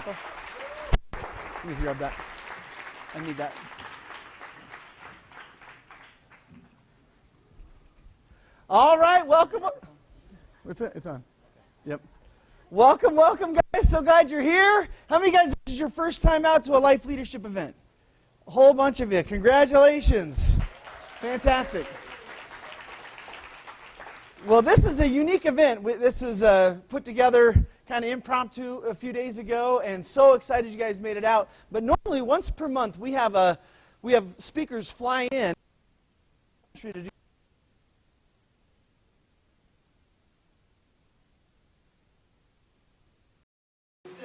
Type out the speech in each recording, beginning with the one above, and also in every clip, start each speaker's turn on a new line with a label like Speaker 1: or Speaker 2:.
Speaker 1: Papa? Please grab that. I need that. All right, welcome. What's it? It's on. Yep. Welcome, guys. So glad you're here. How many guys, this is your first time out to a life leadership event? A whole bunch of you. Congratulations. Fantastic. Well, this is a unique event. This is put together kind of impromptu a few days ago, and so excited you guys made it out. But normally, once per month, we have speakers fly in. Instead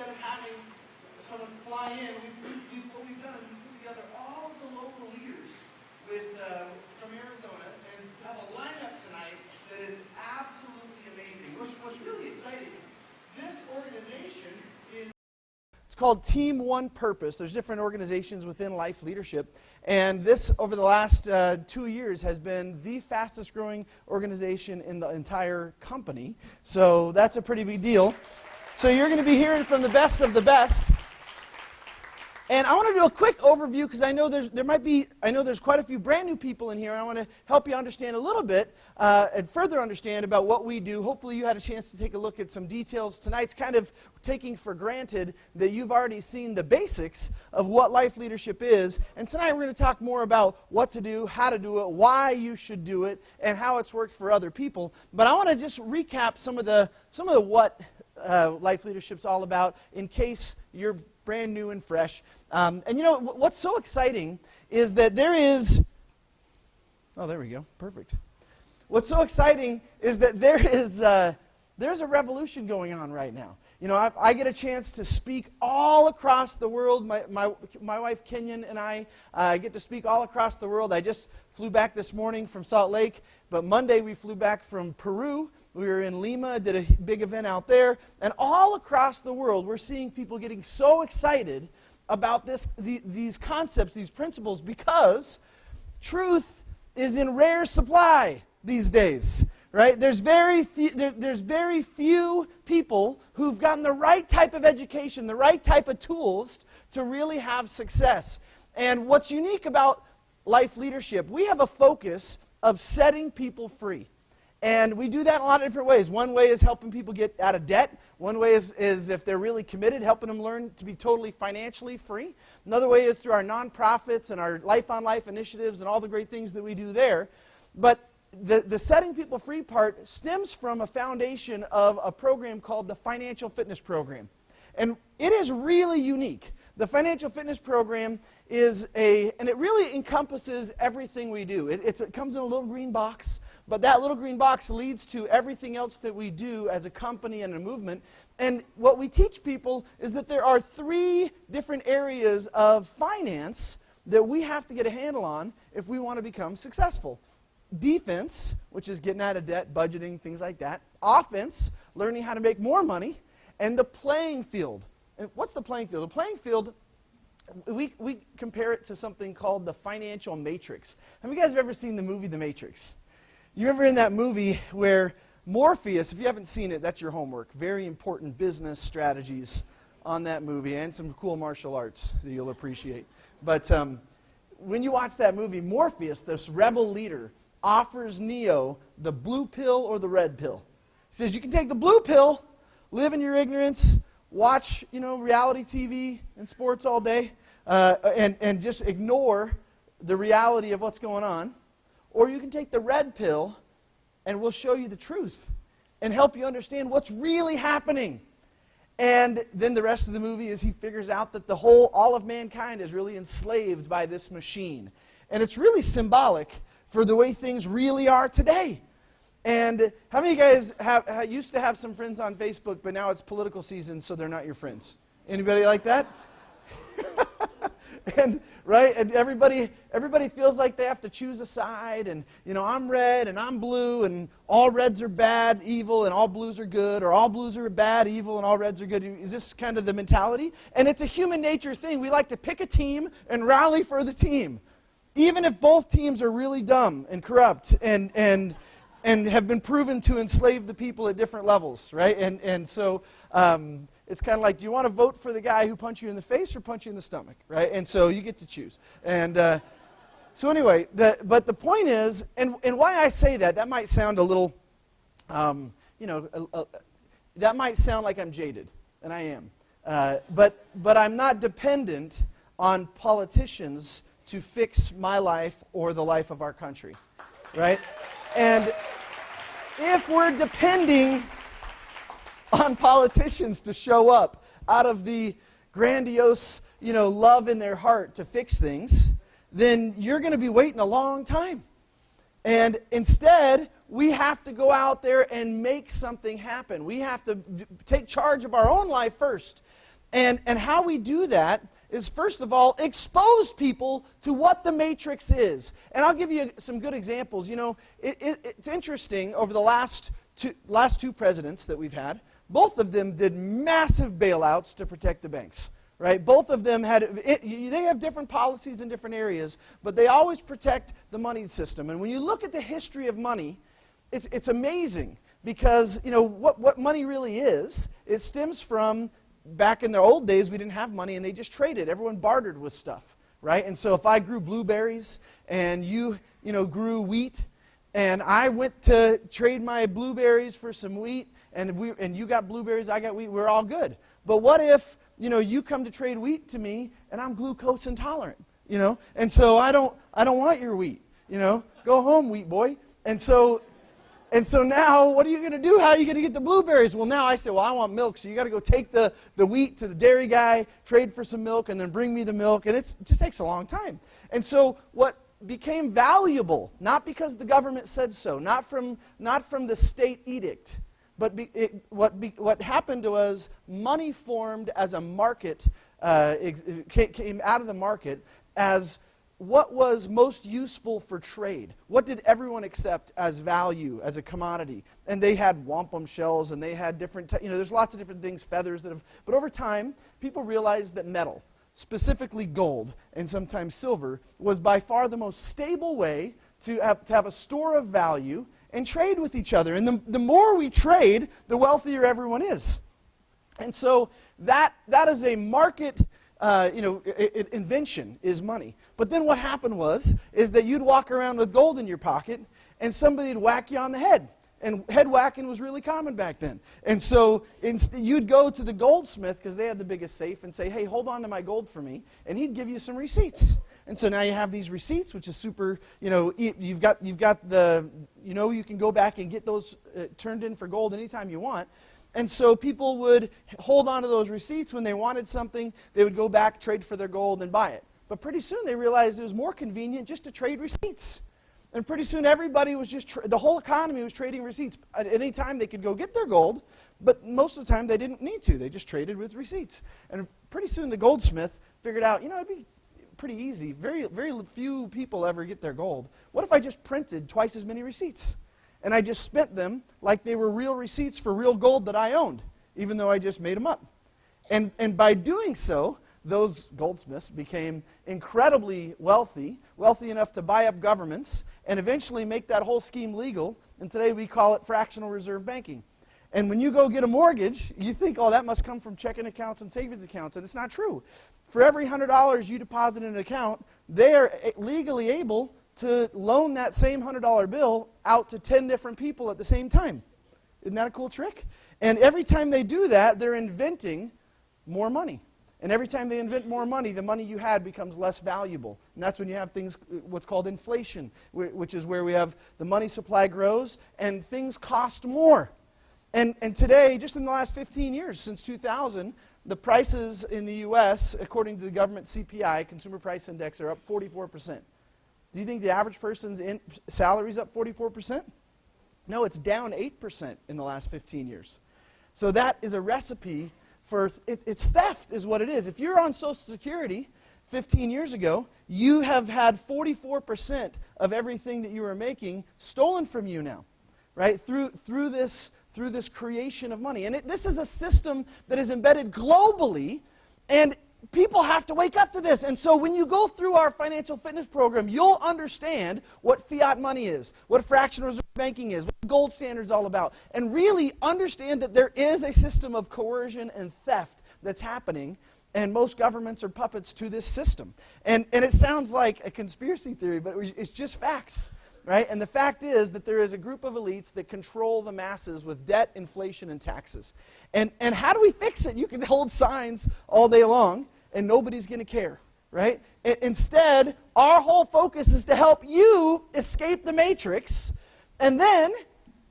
Speaker 1: of having someone fly in, what we've done, we put together all the local leaders from Arizona and have a lineup tonight that is absolutely amazing. What's really exciting, this organization is... It's called Team One Purpose. There's different organizations within life leadership. And this, over the last 2 years, has been the fastest growing organization in the entire company. So that's a pretty big deal. So you're going to be hearing from the best of the best. And I want to do a quick overview because I know there's quite a few brand new people in here, and I want to help you understand a little bit and further understand about what we do. Hopefully you had a chance to take a look at some details. Tonight's kind of taking for granted that you've already seen the basics of what life leadership is. And tonight we're going to talk more about what to do, how to do it, why you should do it, and how it's worked for other people. But I want to just recap some of the what life leadership's all about in case you're brand new and fresh. And you know, what's so exciting is that there is... Oh, there we go. Perfect. What's so exciting is that there's a revolution going on right now. You know, I get a chance to speak all across the world. My wife Kenyon and I get to speak all across the world. I just flew back this morning from Salt Lake, but Monday we flew back from Peru. We were in Lima, did a big event out there, and all across the world we're seeing people getting so excited about these concepts, these principles, because truth is in rare supply these days. Right? There's very few people who've gotten the right type of education, the right type of tools to really have success. And what's unique about life leadership, we have a focus of setting people free. And we do that in a lot of different ways. One way is helping people get out of debt. One way is if they're really committed, helping them learn to be totally financially free. Another way is through our nonprofits and our Life on Life initiatives and all the great things that we do there. But the setting people free part stems from a foundation of a program called the Financial Fitness Program. And it is really unique. The Financial Fitness Program and it really encompasses everything we do. It comes in a little green box, but that little green box leads to everything else that we do as a company and a movement. And what we teach people is that there are 3 different areas of finance that we have to get a handle on if we want to become successful. Defense, which is getting out of debt, budgeting, things like that. Offense, learning how to make more money. And the playing field. And what's the playing field? The playing field, we compare it to something called the financial matrix. Have you guys ever seen the movie The Matrix? You remember in that movie where Morpheus, if you haven't seen it, that's your homework. Very important business strategies on that movie and some cool martial arts that you'll appreciate. But when you watch that movie, Morpheus, this rebel leader, offers Neo the blue pill or the red pill. He says, you can take the blue pill, live in your ignorance, watch, reality TV and sports all day, and just ignore the reality of what's going on. Or you can take the red pill, and we'll show you the truth and help you understand what's really happening. And then the rest of the movie is he figures out that all of mankind is really enslaved by this machine. And it's really symbolic for the way things really are today. And how many of you guys used to have some friends on Facebook, but now it's political season, so they're not your friends? Anybody like that? And right, and everybody feels like they have to choose a side, and I'm red and I'm blue, and all reds are bad, evil, and all blues are good, or all blues are bad, evil, and all reds are good. It's just kind of the mentality, and it's a human nature thing. We like to pick a team and rally for the team, even if both teams are really dumb and corrupt and have been proven to enslave the people at different levels, right? And so
Speaker 2: It's kind of like, do you want to vote for the guy who punched you in the face or punch you in the stomach, right? And so you get to choose. And so anyway, but the point is, and why I say that might sound a little, that might sound like I'm jaded, and I am. But I'm not dependent on politicians to fix my life or the life of our country, right? And if we're depending on politicians to show up out of the grandiose, love in their heart to fix things, then you're going to be waiting a long time. And instead, we have to go out there and make something happen. We have to take charge of our own life first. And how we do that is, first of all, expose people to what the matrix is. And I'll give you some good examples. It's interesting, over the last two presidents that we've had, both of them did massive bailouts to protect the banks. Right? Both of them they have different policies in different areas, but they always protect the money system. And when you look at the history of money, it's amazing, because what money really is, it stems from, back in the old days, we didn't have money and they just traded. Everyone bartered with stuff, right? And so if I grew blueberries and you grew wheat, and I went to trade my blueberries for some wheat, and you got blueberries, I got wheat, we're all good. But what if you come to trade wheat to me, and I'm glucose intolerant, and so I don't want your wheat, go home, wheat boy. And so now, what are you going to do? How are you going to get the blueberries? Well, now I say, I want milk, so you got to go take the wheat to the dairy guy, trade for some milk, and then bring me the milk, and it just takes a long time. And so what became valuable, not because the government said so, not from the state edict, but what happened was money formed as a market, came out of the market as what was most useful for trade. What did everyone accept as value, as a commodity? And they had wampum shells, and they had different, there's lots of different things, feathers but over time, people realized that metal, specifically gold and sometimes silver, was by far the most stable way to have a store of value and trade with each other. And the more we trade, the wealthier everyone is. And so that is a market invention, is money. But then what happened is that you'd walk around with gold in your pocket, and somebody would whack you on the head. And head whacking was really common back then. And so you'd go to the goldsmith, because they had the biggest safe, and say, hey, hold on to my gold for me. And he'd give you some receipts. And so now you have these receipts, which is super, you've got the, you can go back and get those turned in for gold anytime you want. And so people would hold on to those receipts. When they wanted something, they would go back, trade for their gold, and buy it. But pretty soon they realized it was more convenient just to trade receipts. And pretty soon everybody was the whole economy was trading receipts. At any time they could go get their gold, but most of the time they didn't need to. They just traded with receipts. And pretty soon the goldsmith figured out, it'd be pretty easy. Very, very few people ever get their gold. What if I just printed twice as many receipts? And I just spent them like they were real receipts for real gold that I owned, even though I just made them up. And by doing so, those goldsmiths became incredibly wealthy enough to buy up governments and eventually make that whole scheme legal. And today we call it fractional reserve banking. And when you go get a mortgage, you think, that must come from checking accounts and savings accounts. And it's not true. For every $100 you deposit in an account, they are legally able to loan that same $100 bill out to 10 different people at the same time. Isn't that a cool trick? And every time they do that, they're inventing more money. And every time they invent more money, the money you had becomes less valuable. And that's when you have things, what's called inflation, which is where we have the money supply grows and things cost more. And today, just in the last 15 years, since 2000, the prices in the U.S., according to the government CPI, Consumer Price Index, are up 44%. Do you think the average person's salary is up 44%? No, it's down 8% in the last 15 years. So that is a recipe for, it's theft is what it is. If you're on Social Security 15 years ago, you have had 44% of everything that you were making stolen from you now, right? Through this creation of money. And this is a system that is embedded globally, and people have to wake up to this. And so when you go through our financial fitness program, you'll understand what fiat money is, what fractional reserve banking is, what the gold standard is all about, and really understand that there is a system of coercion and theft that's happening, and most governments are puppets to this system. And it sounds like a conspiracy theory, but it's just facts, right? And the fact is that there is a group of elites that control the masses with debt, inflation, and taxes. And how do we fix it? You can hold signs all day long, and nobody's going to care, right? Instead, our whole focus is to help you escape the matrix, and then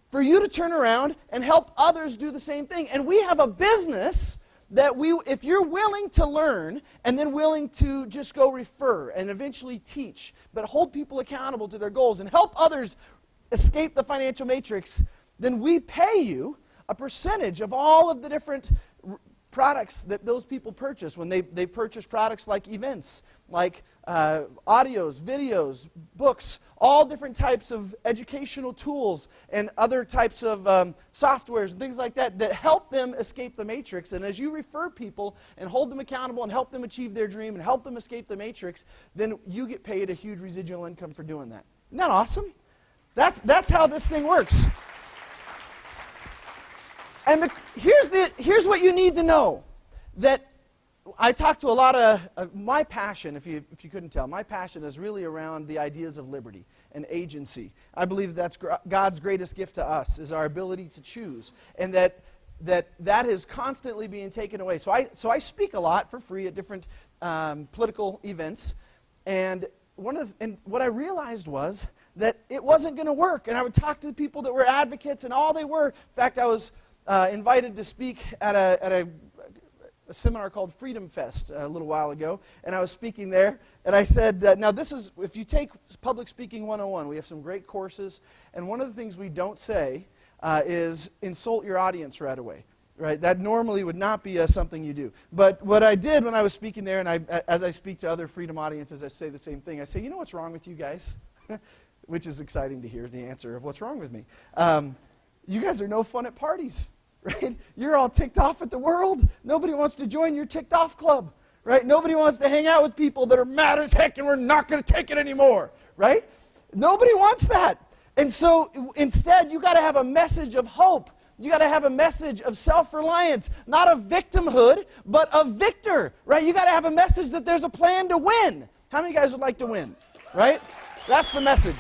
Speaker 2: for you to turn around and help others do the same thing. And we have a business that if you're willing to learn and then willing to just go refer and eventually teach, but hold people accountable to their goals and help others escape the financial matrix, then we pay you a percentage of all of the different products that those people purchase when they purchase products like events, like audios, videos, books, all different types of educational tools and other types of softwares and things like that that help them escape the matrix. And as you refer people and hold them accountable and help them achieve their dream and help them escape the matrix, then you get paid a huge residual income for doing that. Isn't that awesome? That's how this thing works. And here's what you need to know, that I talk to a lot of my passion, if you couldn't tell, my passion is really around the ideas of liberty and agency. I believe that's God's greatest gift to us, is our ability to choose, and that is constantly being taken away. So I speak a lot for free at different political events, and what I realized was that it wasn't going to work. And I would talk to the people that were advocates, and all they were. In fact, I was invited to speak at a seminar called Freedom Fest a little while ago, and I was speaking there, and I said, now this is, if you take Public Speaking 101, we have some great courses, and one of the things we don't say is insult your audience right away, right? That normally would not be something you do. But what I did when I was speaking there, and as I speak to other Freedom audiences, I say the same thing. I say, you know what's wrong with you guys? Which is exciting to hear the answer of what's wrong with me. You guys are no fun at parties. Right? You're all ticked off at the world. Nobody wants to join your ticked off club, right? Nobody wants to hang out with people that are mad as heck and we're not going to take it anymore, right? Nobody wants that. And so instead, you got to have a message of hope. You got to have a message of self-reliance, not of victimhood, but of victor, right? You got to have a message that there's a plan to win. How many guys would like to win, right? That's the message.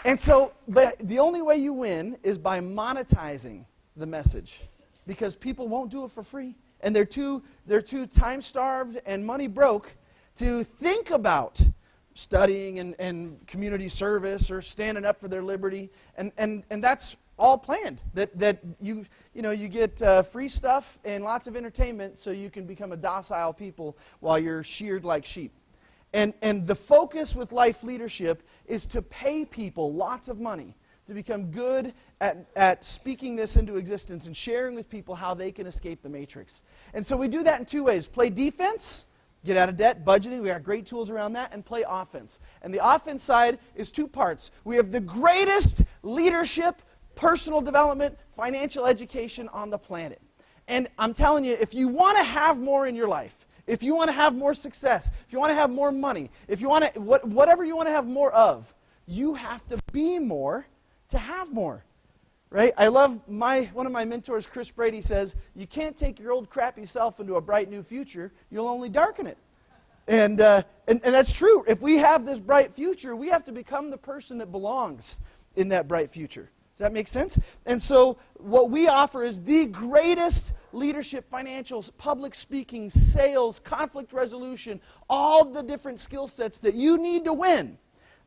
Speaker 2: And so, but the only way you win is by monetizing the message, because people won't do it for free, and they're too time-starved and money-broke to think about studying and community service or standing up for their liberty, and that's all planned. That you get free stuff and lots of entertainment so you can become a docile people while you're sheared like sheep. And the focus with life leadership is to pay people lots of money to become good at speaking this into existence and sharing with people how they can escape the matrix. And so we do that in two ways. Play defense, get out of debt, budgeting. We got great tools around that. And play offense. And the offense side is two parts. We have the greatest leadership, personal development, financial education on the planet. And I'm telling you, if you want to have more in your life, if you want to have more success, if you want to have more money, if you want to, whatever you want to have more of, you have to be more to have more, right? I love one of my mentors, Chris Brady, says, you can't take your old crappy self into a bright new future, you'll only darken it. And that's true. If we have this bright future, we have to become the person that belongs in that bright future. Does that make sense? And so what we offer is the greatest leadership, financials, public speaking, sales, conflict resolution, all the different skill sets that you need to win.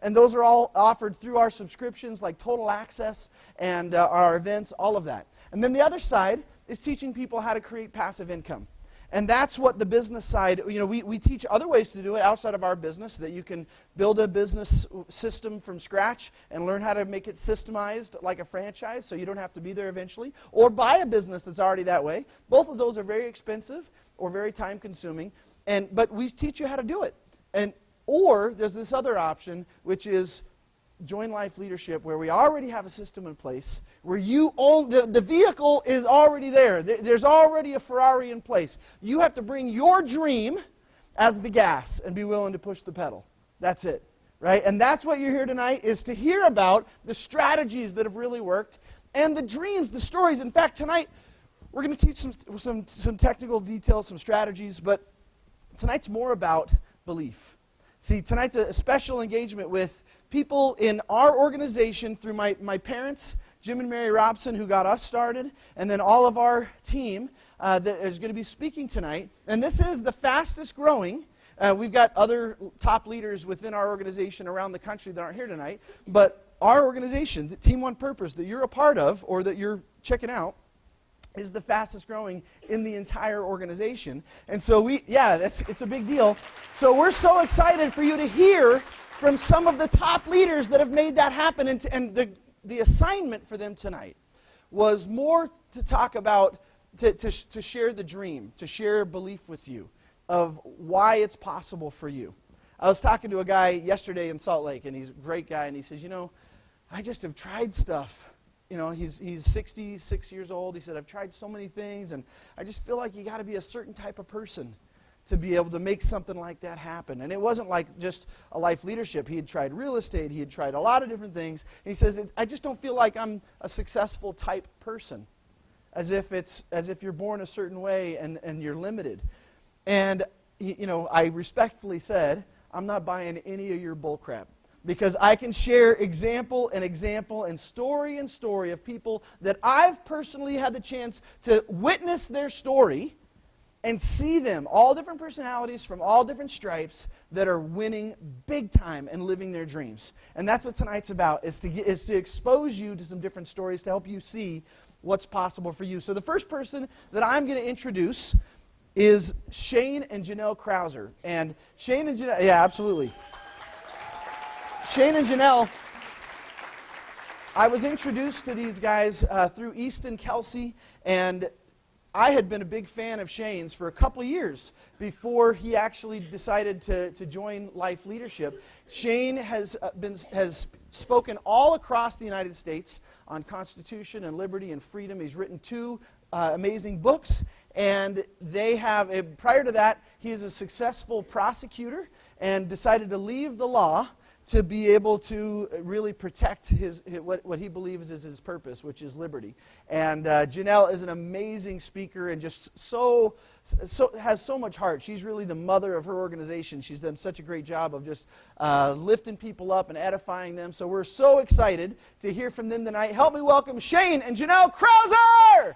Speaker 2: And those are all offered through our subscriptions like Total Access and our events, all of that. And then the other side is teaching people how to create passive income. And that's what the business side, we teach other ways to do it outside of our business, so that you can build a business system from scratch and learn how to make it systemized like a franchise so you don't have to be there eventually, or buy a business that's already that way. Both of those are very expensive or very time consuming, but we teach you how to do it. Or there's this other option, which is join life leadership where we already have a system in place, where you own, the vehicle is already there. There's already a Ferrari in place. You have to bring your dream as the gas and be willing to push the pedal. That's it, right? And that's what you're here tonight, is to hear about the strategies that have really worked and the dreams, the stories. In fact, tonight we're going to teach some technical details, some strategies, but tonight's more about belief. See, tonight's a special engagement with people in our organization through my parents, Jim and Mary Robson, who got us started, and then all of our team that is going to be speaking tonight. And this is the fastest growing. We've got other top leaders within our organization around the country that aren't here tonight, but our organization, the Team One Purpose, that you're a part of or that you're checking out, is the fastest growing in the entire organization. And so it's a big deal. So we're so excited for you to hear from some of the top leaders that have made that happen. And the assignment for them tonight was more to talk about, to share the dream, to share belief with you of why it's possible for you. I was talking to a guy yesterday in Salt Lake, and he's a great guy, and he says, I just have tried stuff. He's 66 years old. He said, I've tried so many things, and I just feel like you got to be a certain type of person to be able to make something like that happen. And it wasn't like just a life leadership. He had tried real estate. He had tried a lot of different things. And he says, I just don't feel like I'm a successful type person, as if you're born a certain way and you're limited. And I respectfully said, I'm not buying any of your bull crap. Because I can share example and story of people that I've personally had the chance to witness their story and see them, all different personalities from all different stripes, that are winning big time and living their dreams. And that's what tonight's about, is to expose you to some different stories to help you see what's possible for you. So the first person that I'm going to introduce is Shane and Janelle Krauser. And Shane and Janelle, yeah, absolutely. Shane and Janelle, I was introduced to these guys through Easton Kelsey, and I had been a big fan of Shane's for a couple years before he actually decided to join Life Leadership. Shane has spoken all across the United States on Constitution and liberty and freedom. He's written 2 amazing books, and prior to that, he is a successful prosecutor and decided to leave the law to be able to really protect what he believes is his purpose, which is liberty. And Janelle is an amazing speaker and just has so much heart. She's really the mother of her organization. She's done such a great job of just lifting people up and edifying them. So we're so excited to hear from them tonight. Help me welcome Shane and Janelle Krauser!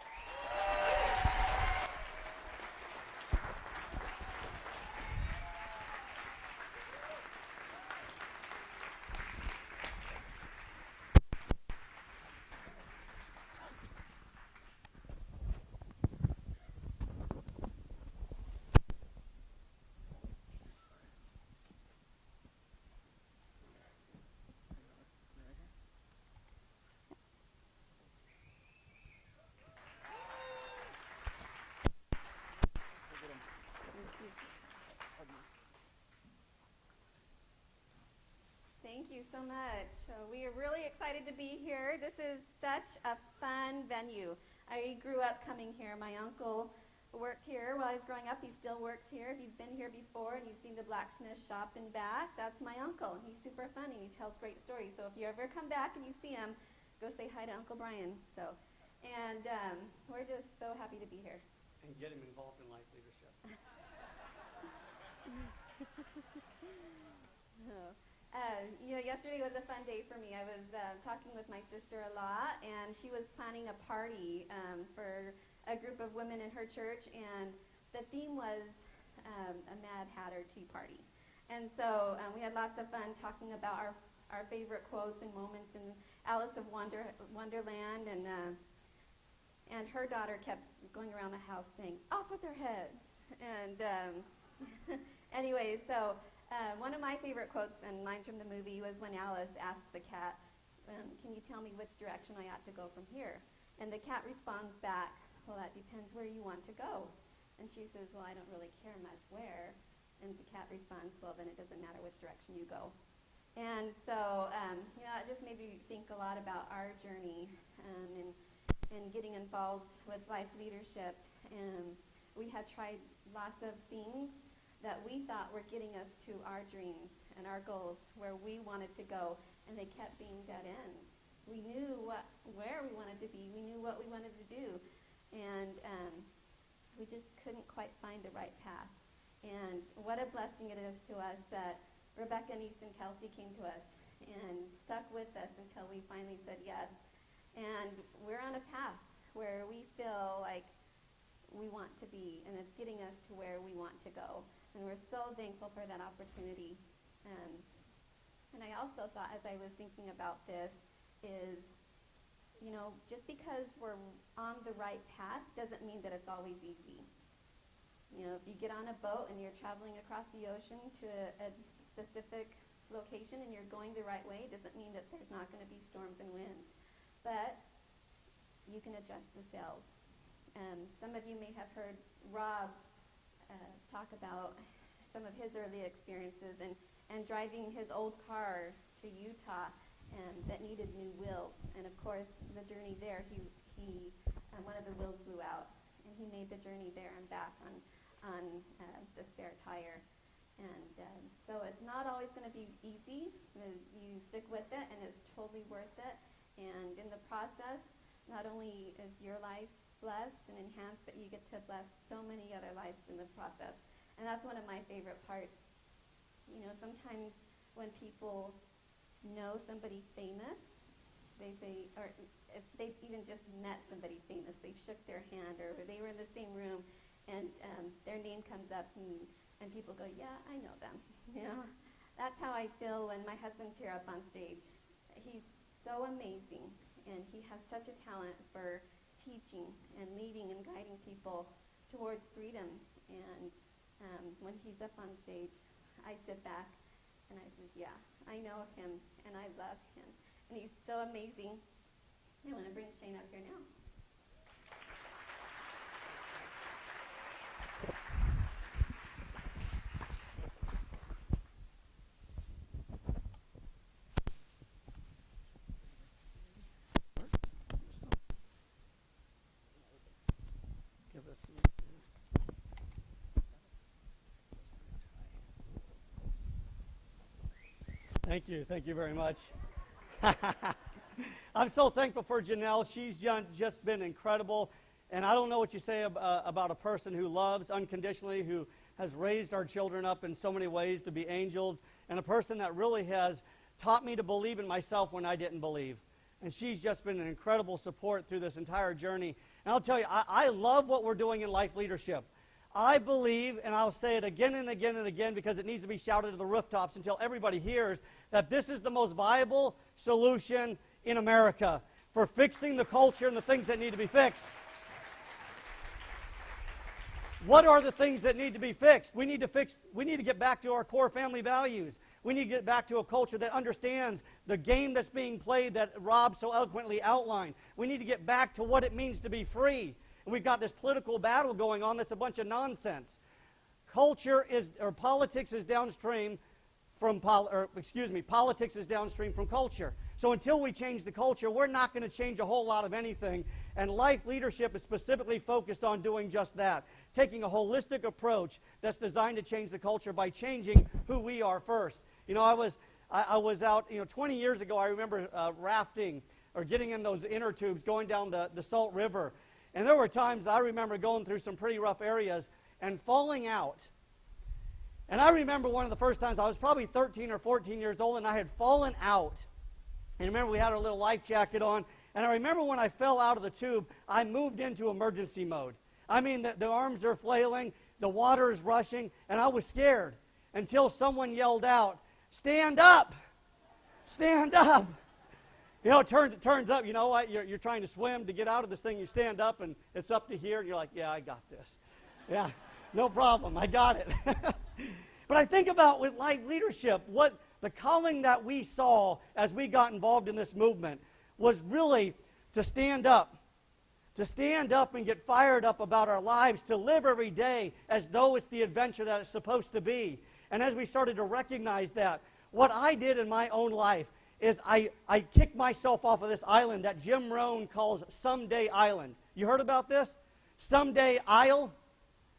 Speaker 3: Thank you so much. So we are really excited to be here. This is such a fun venue. I grew up coming here. My uncle worked here while I was growing up. He still works here. If you've been here before and you've seen the blacksmith shop in back, that's my uncle. He's super funny. He tells great stories. So if you ever come back and you see him, go say hi to Uncle Brian. And we're just so happy to be here.
Speaker 4: And get him involved in life leadership.
Speaker 3: Yesterday was a fun day for me. I was talking with my sister a lot, and she was planning a party for a group of women in her church, and the theme was a Mad Hatter Tea Party. And so we had lots of fun talking about our favorite quotes and moments in Alice of Wonderland, and her daughter kept going around the house saying, "Off with their heads." And anyway, so one of my favorite quotes and lines from the movie was when Alice asked the cat, "Can you tell me which direction I ought to go from here?" And the cat responds back, "Well, that depends where you want to go." And she says, "Well, I don't really care much where." And the cat responds, "Well, then it doesn't matter which direction you go." And so, it just made me think a lot about our journey and getting involved with life leadership. We had tried lots of things that we thought were getting us to our dreams and our goals, where we wanted to go, and they kept being dead ends. We knew where we wanted to be. We knew what we wanted to do, and we just couldn't quite find the right path. And what a blessing it is to us that Rebecca, Niece, and Kelsey came to us and stuck with us until we finally said yes. And we're on a path where we feel like we want to be, and it's getting us to where we want to go. And we're so thankful for that opportunity. And I also thought, as I was thinking about this, is, just because we're on the right path doesn't mean that it's always easy. If you get on a boat and you're traveling across the ocean to a specific location and you're going the right way, it doesn't mean that there's not going to be storms and winds. But you can adjust the sails. Some of you may have heard Rob talk about some of his early experiences and driving his old car to Utah that needed new wheels. And of course, the journey there, he one of the wheels blew out, and he made the journey there and back on the spare tire. And so it's not always going to be easy. You stick with it, and it's totally worth it. And in the process, not only is your life blessed and enhanced, but you get to bless so many other lives in the process. And that's one of my favorite parts. Sometimes when people know somebody famous, they say, or if they've even just met somebody famous, they've shook their hand, or they were in the same room, and their name comes up, and people go, yeah, I know them. That's how I feel when my husband's here up on stage. He's so amazing, and he has such a talent for teaching and leading and guiding people towards freedom. And when he's up on stage, I sit back and I says, yeah, I know him and I love him. And he's so amazing. I want to bring Shane up here now.
Speaker 4: Give us some. Thank you very much. I'm so thankful for Janelle. She's just been incredible. And I don't know what you say about a person who loves unconditionally, who has raised our children up in so many ways to be angels, and a person that really has taught me to believe in myself when I didn't believe. And she's just been an incredible support through this entire journey. And I'll tell you, I love what we're doing in life leadership. I believe, and I'll say it again and again and again because it needs to be shouted to the rooftops until everybody hears, that this is the most viable solution in America for fixing the culture and the things that need to be fixed. What are the things that need to be fixed? We need to get back to our core family values. We need to get back to a culture that understands the game that's being played that Rob so eloquently outlined. We need to get back to what it means to be free. And we've got this political battle going on that's a bunch of nonsense. Politics is downstream from politics is downstream from culture. So until we change the culture, we're not going to change a whole lot of anything. And life leadership is specifically focused on doing just that, taking a holistic approach that's designed to change the culture by changing who we are first. I was out 20 years ago. I remember rafting or getting in those inner tubes going down the Salt River. And there were times I remember going through some pretty rough areas and falling out. And I remember one of the first times, I was probably 13 or 14 years old, and I had fallen out. And remember, we had our little life jacket on. And I remember when I fell out of the tube, I moved into emergency mode. I mean, the arms are flailing, the water is rushing, and I was scared until someone yelled out, "Stand up! Stand up!" It turns up, you know what, you're trying to swim to get out of this thing, you stand up, and it's up to here, and you're like, yeah, I got this. Yeah, no problem, I got it. But I think about with life leadership, what the calling that we saw as we got involved in this movement was really to stand up and get fired up about our lives, to live every day as though it's the adventure that it's supposed to be. And as we started to recognize that, what I did in my own life is I kicked myself off of this island that Jim Rohn calls Someday Island. You heard about this? Someday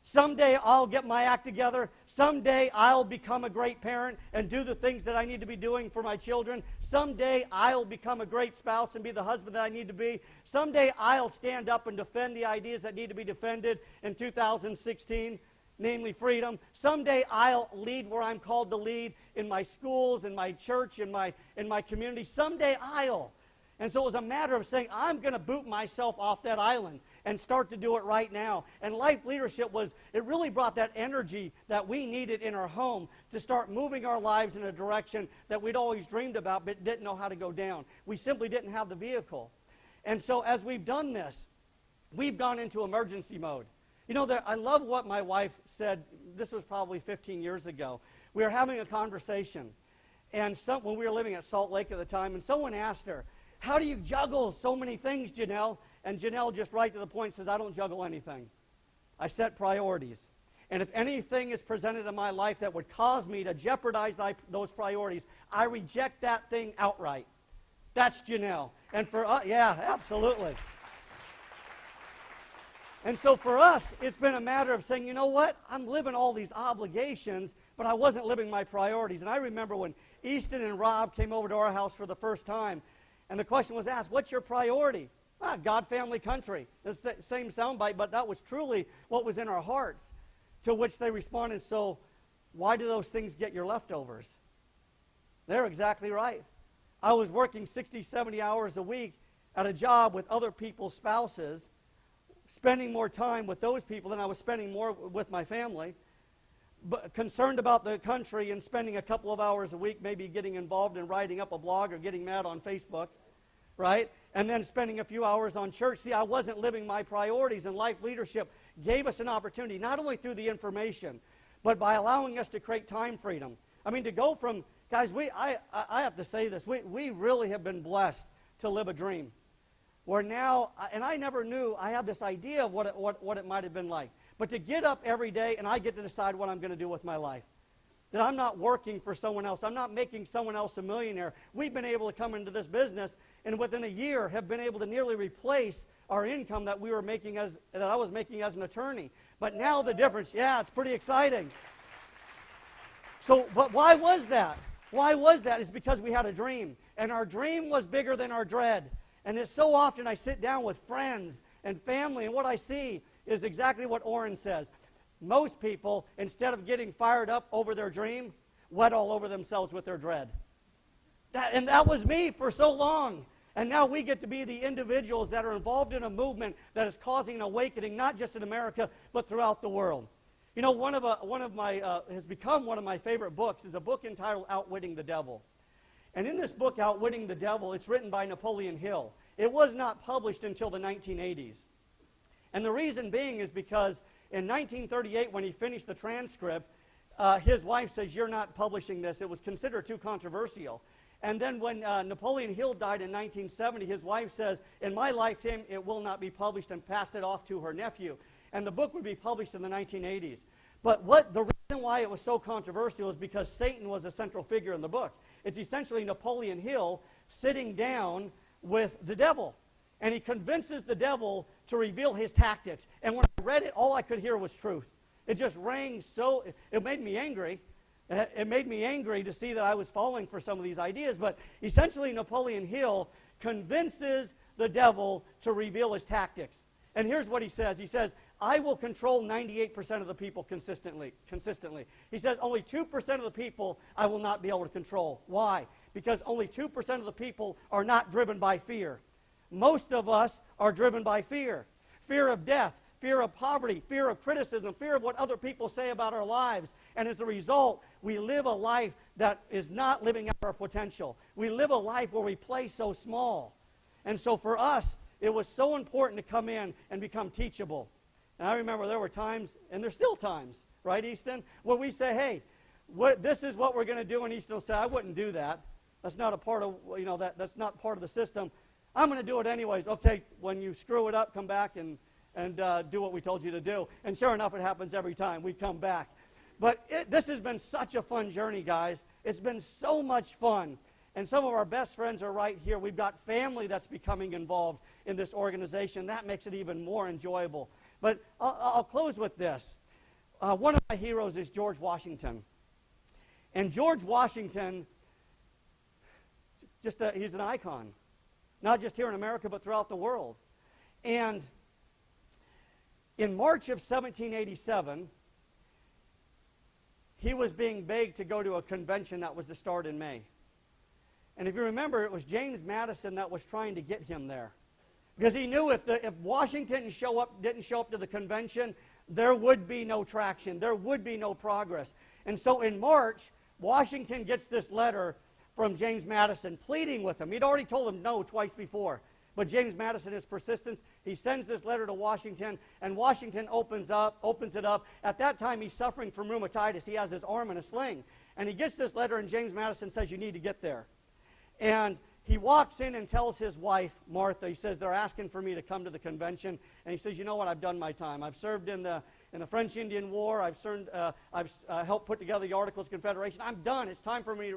Speaker 4: Someday I'll get my act together. Someday I'll become a great parent and do the things that I need to be doing for my children. Someday I'll become a great spouse and be the husband that I need to be. Someday I'll stand up and defend the ideas that need to be defended in 2016, namely freedom. Someday I'll lead where I'm called to lead in my schools, in my church, in my community. Someday I'll. And so it was a matter of saying, I'm going to boot myself off that island and start to do it right now. And life leadership it really brought that energy that we needed in our home to start moving our lives in a direction that we'd always dreamed about but didn't know how to go down. We simply didn't have the vehicle. And so as we've done this, we've gone into emergency mode. You know, I love what my wife said. This was probably 15 years ago. We were having a conversation, and when we were living at Salt Lake at the time, and someone asked her, how do you juggle so many things, Janelle? And Janelle, just right to the point, says, I don't juggle anything. I set priorities. And if anything is presented in my life that would cause me to jeopardize those priorities, I reject that thing outright. That's Janelle. And for us, yeah, absolutely. And so for us, it's been a matter of saying, you know what? I'm living all these obligations, but I wasn't living my priorities. And I remember when Easton and Rob came over to our house for the first time, and the question was asked, what's your priority? God, family, country. The same soundbite, but that was truly what was in our hearts. To which they responded, so why do those things get your leftovers? They're exactly right. I was working 60, 70 hours a week at a job with other people's spouses, spending more time with those people than I was spending more with my family, but concerned about the country and spending a couple of hours a week maybe getting involved in writing up a blog or getting mad on Facebook, right? And then spending a few hours on church. See, I wasn't living my priorities, and life leadership gave us an opportunity, not only through the information, but by allowing us to create time freedom. I mean, to go from, guys, I have to say this, we really have been blessed to live a dream. Where now, and I never knew, I had this idea of what it might have been like. But to get up every day and I get to decide what I'm going to do with my life. That I'm not working for someone else. I'm not making someone else a millionaire. We've been able to come into this business and within a year have been able to nearly replace our income that I was making as an attorney. But now the difference, yeah, it's pretty exciting. So, but why was that? Why was that? It's because we had a dream. And our dream was bigger than our dread. And it's so often I sit down with friends and family, and what I see is exactly what Orrin says. Most people, instead of getting fired up over their dream, wet all over themselves with their dread. And that was me for so long. And now we get to be the individuals that are involved in a movement that is causing an awakening, not just in America, but throughout the world. You know, has become one of my favorite books is a book entitled Outwitting the Devil. And in this book, Outwitting the Devil, it's written by Napoleon Hill. It was not published until the 1980s. And the reason being is because in 1938, when he finished the transcript, his wife says, you're not publishing this. It was considered too controversial. And then when Napoleon Hill died in 1970, his wife says, in my lifetime, it will not be published, and passed it off to her nephew. And the book would be published in the 1980s. But the reason why it was so controversial is because Satan was a central figure in the book. It's essentially Napoleon Hill sitting down with the devil. And he convinces the devil to reveal his tactics. And when I read it, all I could hear was truth. It just rang so, it made me angry. It made me angry to see that I was falling for some of these ideas. But essentially, Napoleon Hill convinces the devil to reveal his tactics. And here's what he says. He says, I will control 98% of the people consistently. He says, only 2% of the people I will not be able to control. Why? Because only 2% of the people are not driven by fear. Most of us are driven by fear. Fear of death, fear of poverty, fear of criticism, fear of what other people say about our lives. And as a result, we live a life that is not living up our potential. We live a life where we play so small. And so for us, it was so important to come in and become teachable. And I remember there were times, and there's still times, right, Easton, where we say, hey, this is what we're going to do, and Easton will say, I wouldn't do that. That's not a part of, that's not part of the system. I'm going to do it anyways. Okay, when you screw it up, come back and do what we told you to do. And sure enough, it happens every time. We come back. But this has been such a fun journey, guys. It's been so much fun. And some of our best friends are right here. We've got family that's becoming involved in this organization. That makes it even more enjoyable. But I'll close with this. One of my heroes is George Washington. And George Washington, he's an icon. Not just here in America, but throughout the world. And in March of 1787, he was being begged to go to a convention that was to start in May. And if you remember, it was James Madison that was trying to get him there. Because he knew if Washington didn't show up to the convention, there would be no traction. There would be no progress. And so in March, Washington gets this letter from James Madison pleading with him. He'd already told him no twice before. But James Madison is persistent. He sends this letter to Washington, and Washington opens it up. At that time, he's suffering from rheumatitis. He has his arm in a sling. And he gets this letter, and James Madison says, you need to get there. And he walks in and tells his wife, Martha, he says, they're asking for me to come to the convention. And he says, you know what, I've done my time. I've served in the French-Indian War. I've helped put together the Articles of Confederation. I'm done. It's time for me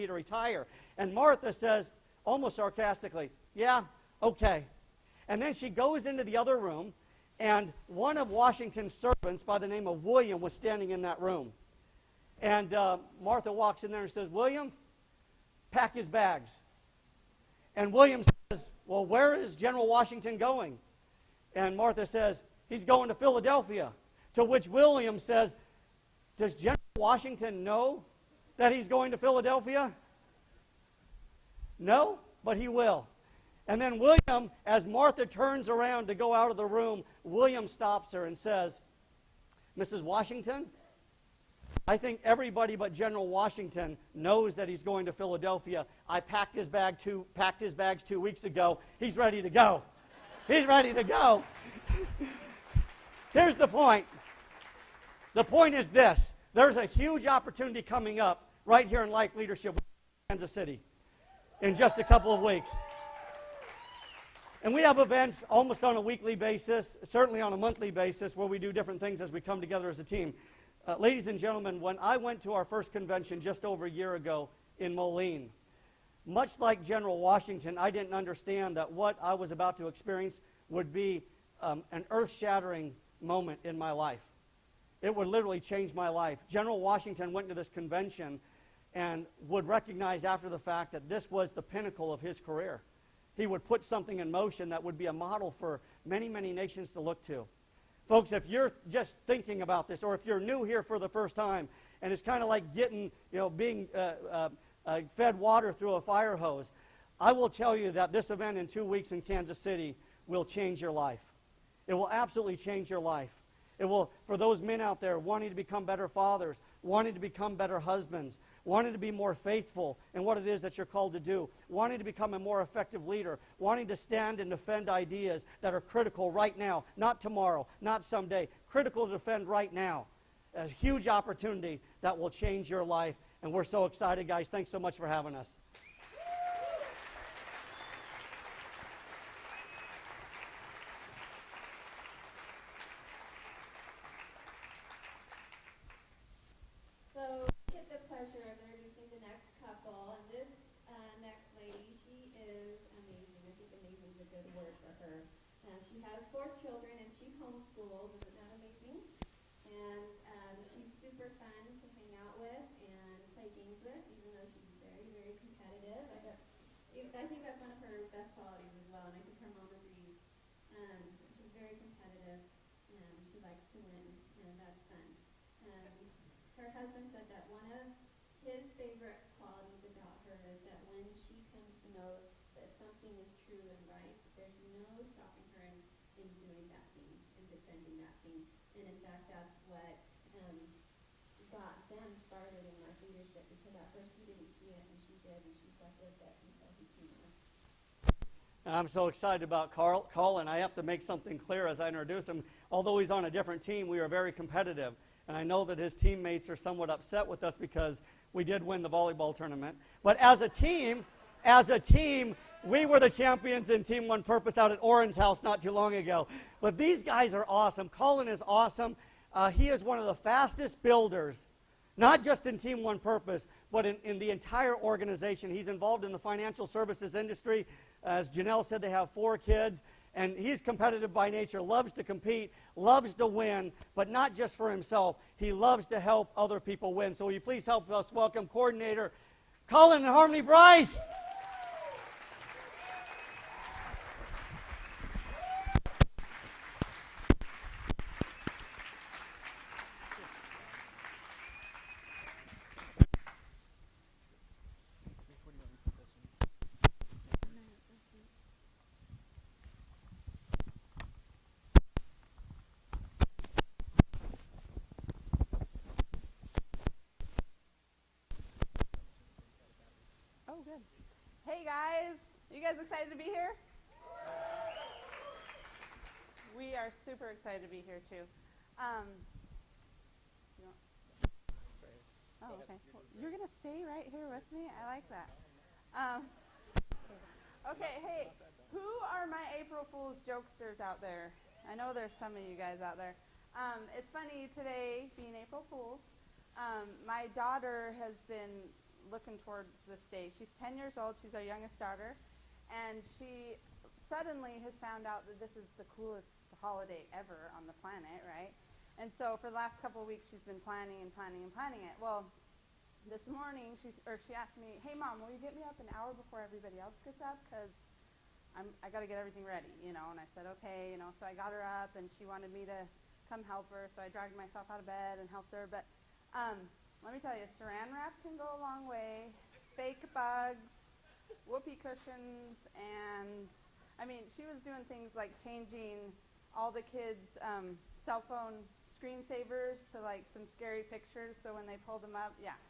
Speaker 4: to retire. And Martha says, almost sarcastically, yeah, okay. And then she goes into the other room, and one of Washington's servants by the name of William was standing in that room. And Martha walks in there and says, William, pack his bags. And William says, well, where is General Washington going? And Martha says, he's going to Philadelphia. To which William says, does General Washington know that he's going to Philadelphia? No, but he will. And then William, as Martha turns around to go out of the room, William stops her and says, Mrs. Washington, I think everybody but General Washington knows that he's going to Philadelphia. I packed his bags 2 weeks ago. He's ready to go. He's ready to go. Here's the point. The point is this. There's a huge opportunity coming up right here in Life Leadership in Kansas City in just a couple of weeks. And we have events almost on a weekly basis, certainly on a monthly basis, where we do different things as we come together as a team. Ladies and gentlemen, when I went to our first convention just over a year ago in Moline, much like General Washington, I didn't understand that what I was about to experience would be an earth-shattering moment in my life. It would literally change my life. General Washington went to this convention and would recognize after the fact that this was the pinnacle of his career. He would put something in motion that would be a model for many, many nations to look to. Folks, if you're just thinking about this, or if you're new here for the first time, and it's kind of like being fed water through a fire hose, I will tell you that this event in 2 weeks in Kansas City will change your life. It will absolutely change your life. It will, for those men out there wanting to become better fathers, wanting to become better husbands, wanting to be more faithful in what it is that you're called to do, wanting to become a more effective leader, wanting to stand and defend ideas that are critical right now, not tomorrow, not someday, critical to defend right now. A huge opportunity that will change your life, and we're so excited, guys. Thanks so much for having us.
Speaker 3: She has 4 children, and she homeschools. Isn't that amazing? And she's super fun to hang out with and play games with, even though she's very, very competitive. I think that's one of her best qualities as well, and I think her mom agrees. She's very competitive, and she likes to win, and that's fun. Her husband said that one of his favorite qualities about her is that when she comes to know that something is true and right, there's no stopping her in doing that thing and defending that thing. And in fact, that's what got them started in life leadership, because at first he didn't see it, and she did, and she stuck with it until he came on.
Speaker 4: I'm so excited about Colin. I have to make something clear as I introduce him. Although he's on a different team, we are very competitive. And I know that his teammates are somewhat upset with us because we did win the volleyball tournament. But as a team, we were the champions in Team One Purpose out at Oren's house not too long ago. But these guys are awesome. Colin is awesome. He is one of the fastest builders, not just in Team One Purpose, but in the entire organization. He's involved in the financial services industry. As Janelle said, they have 4 kids, and he's competitive by nature, loves to compete, loves to win, but not just for himself. He loves to help other people win. So will you please help us welcome coordinator Colin and Harmony Bryce.
Speaker 5: Oh, good. Hey, guys. You guys excited to be here? We are super excited to be here, too. Oh, okay. Well, you're going to stay right here with me? I like that. Okay, hey, who are my April Fool's jokesters out there? I know there's some of you guys out there. It's funny today, being April Fool's. My daughter has been looking towards this day. She's 10 years old. She's our youngest daughter. And she suddenly has found out that this is the coolest holiday ever on the planet, right? And so for the last couple of weeks, she's been planning and planning and planning it. Well, this morning, she asked me, hey, Mom, will you get me up an hour before everybody else gets up? Because I got to get everything ready, you know. And I said, okay, you know. So I got her up, and she wanted me to come help her. So I dragged myself out of bed and helped her. But let me tell you, saran wrap can go a long way. Fake bugs, whoopee cushions, and I mean, she was doing things like changing all the kids' cell phone screensavers to like some scary pictures. So when they pulled them up, yeah,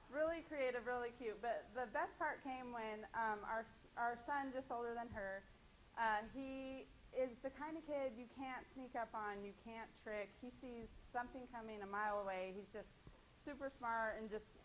Speaker 5: really creative, really cute. But the best part came when our son, just older than her, he is the kind of kid you can't sneak up on, you can't trick. He sees something coming a mile away. He's just super smart and just